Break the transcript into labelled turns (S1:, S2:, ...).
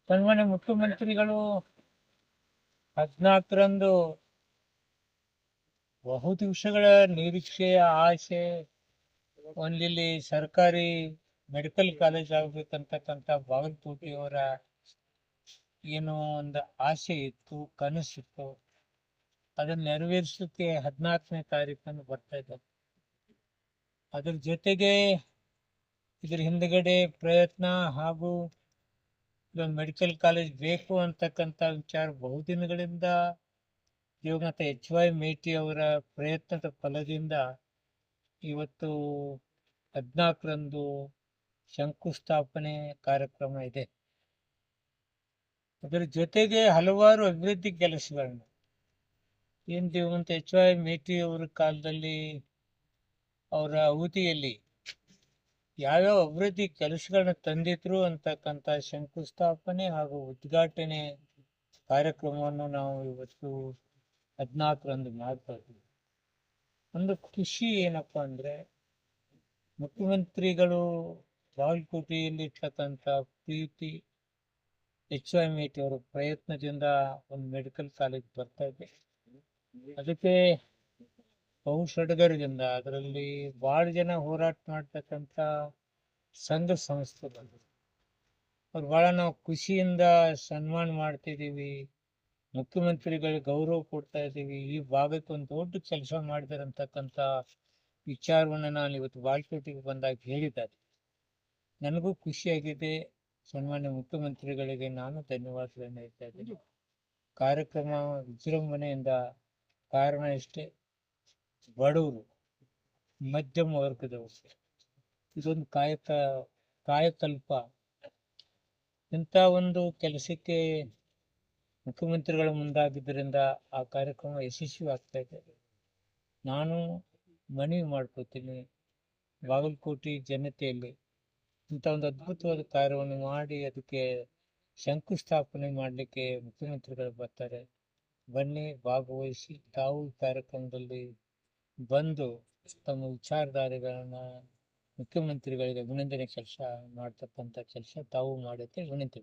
S1: ಸನ್ಮಾನ್ಯ ಮುಖ್ಯಮಂತ್ರಿಗಳು 14ರಂದು ಬಹು ದಿವಸಗಳ ನಿರೀಕ್ಷೆ ಆಸೆ ಒಂದಿಲ್ಲಿ ಸರ್ಕಾರಿ ಮೆಡಿಕಲ್ ಕಾಲೇಜ್ ಆಗ್ಬೇಕಂತಕ್ಕಂಥ ಬಾಗಲಕೋಟೆಯವರ ಏನೋ ಒಂದು ಆಸೆ ಇತ್ತು, ಕನಸಿತ್ತು. ಅದನ್ನ ನೆರವೇರಿಸಲಿಕ್ಕೆ 14ನೇ ತಾರೀಕನ್ನು ಬರ್ತಾ ಇದ್ದಾರೆ. ಅದ್ರ ಜೊತೆಗೆ ಇದ್ರ ಹಿಂದ್ಗಡೆ ಪ್ರಯತ್ನ ಹಾಗೂ ಮೆಡಿಕಲ್ ಕಾಲೇಜ್ ಬೇಕು ಅಂತಕ್ಕಂಥ ವಿಚಾರ ಬಹುದಿನಗಳಿಂದ ದಿವಂಗತ HY ಮೇಟಿ ಅವರ ಪ್ರಯತ್ನದ ಫಲದಿಂದ ಇವತ್ತು 14ರಂದು ಶಂಕುಸ್ಥಾಪನೆ ಕಾರ್ಯಕ್ರಮ ಇದೆ. ಅದರ ಜೊತೆಗೆ ಹಲವಾರು ಅಭಿವೃದ್ಧಿ ಕೆಲಸಗಳನ್ನ ಏನ್ ದಿವಂಗತ HY ಮೇಟಿ ಅವರ ಕಾಲದಲ್ಲಿ ಅವರ ಅವಧಿಯಲ್ಲಿ ಯಾವ್ಯಾವ ಅಭಿವೃದ್ಧಿ ಕೆಲಸಗಳನ್ನ ತಂದಿದ್ರು ಅಂತಕ್ಕಂಥ ಶಂಕುಸ್ಥಾಪನೆ ಹಾಗೂ ಉದ್ಘಾಟನೆ ಕಾರ್ಯಕ್ರಮವನ್ನು ನಾವು ಇವತ್ತು 14ರಂದು ಮಾಡ್ತಾ ಇದ್ದೀವಿ. ಒಂದು ಖುಷಿ ಏನಪ್ಪಾ ಅಂದ್ರೆ ಮುಖ್ಯಮಂತ್ರಿಗಳು ಬಾಗಲಕೋಟೆಯಲ್ಲಿ ಇರ್ತಕ್ಕಂಥ ಪ್ರೀತಿ HY ಮೇಟಿ ಅವರ ಪ್ರಯತ್ನದಿಂದ ಒಂದು ಮೆಡಿಕಲ್ ಕಾಲೇಜ್ ಬರ್ತಾ ಇದೆ. ಅದಕ್ಕೆ ಬಹು ಸಡಗರದಿಂದ ಅದರಲ್ಲಿ ಬಹಳ ಜನ ಹೋರಾಟ ಮಾಡ್ತಕ್ಕಂಥ ಸಂಘ ಸಂಸ್ಥೆಗಳು ಅವ್ರು ಬಹಳ ನಾವು ಖುಷಿಯಿಂದ ಸನ್ಮಾನ ಮಾಡ್ತಿದ್ದೀವಿ, ಮುಖ್ಯಮಂತ್ರಿಗಳಿಗೆ ಗೌರವ ಕೊಡ್ತಾ ಇದ್ದೀವಿ, ಈ ಭಾಗಕ್ಕೆ ಒಂದು ದೊಡ್ಡ ಕೆಲಸ ಮಾಡಿದಾರೆ ಅಂತಕ್ಕಂಥ ವಿಚಾರವನ್ನು ನಾನು ಇವತ್ತು ಬಾಗಲಕೋಟೆಗೆ ಬಂದಾಗ ಹೇಳಿದ್ದಾರೆ. ನನಗೂ ಖುಷಿಯಾಗಿದೆ. ಸನ್ಮಾನ್ಯ ಮುಖ್ಯಮಂತ್ರಿಗಳಿಗೆ ನಾನು ಧನ್ಯವಾದಗಳನ್ನು ಹೇಳ್ತಾ ಇದ್ದೀನಿ. ಕಾರ್ಯಕ್ರಮ ವಿಜೃಂಭಣೆಯಿಂದ ಕಾರಣ ಇಷ್ಟೇ, ಬಡವರು, ಮಧ್ಯಮ ವರ್ಗದವರು ಇದೊಂದು ಕಾಯಕಲ್ಪ. ಇಂಥ ಒಂದು ಕೆಲಸಕ್ಕೆ ಮುಖ್ಯಮಂತ್ರಿಗಳು ಮುಂದಾಗಿದ್ದರಿಂದ ಆ ಕಾರ್ಯಕ್ರಮ ಯಶಸ್ವಿ ಆಗ್ತಾ ಇದೆ. ನಾನು ಮನವಿ ಮಾಡ್ಕೋತೀನಿ ಬಾಗಲಕೋಟೆ ಜನತೆಯಲ್ಲಿ ಇಂಥ ಒಂದು ಅದ್ಭುತವಾದ ಕಾರ್ಯವನ್ನು ಮಾಡಿ ಅದಕ್ಕೆ ಶಂಕುಸ್ಥಾಪನೆ ಮಾಡಲಿಕ್ಕೆ ಮುಖ್ಯಮಂತ್ರಿಗಳು ಬರ್ತಾರೆ. ಬನ್ನಿ, ಭಾಗವಹಿಸಿ, ತಾವು ಈ ಕಾರ್ಯಕ್ರಮದಲ್ಲಿ ಬಂದು ತಮ್ಮ ವಿಚಾರಧಾರೆಗಳನ್ನ ಮುಖ್ಯಮಂತ್ರಿಗಳಿಗೆ ಅಭಿನಂದನೆ ಕೆಲಸ ಮಾಡ್ತಕ್ಕಂಥ ಕೆಲಸ ತಾವು ಮಾಡುತ್ತೆ ವಿನಂತಿ.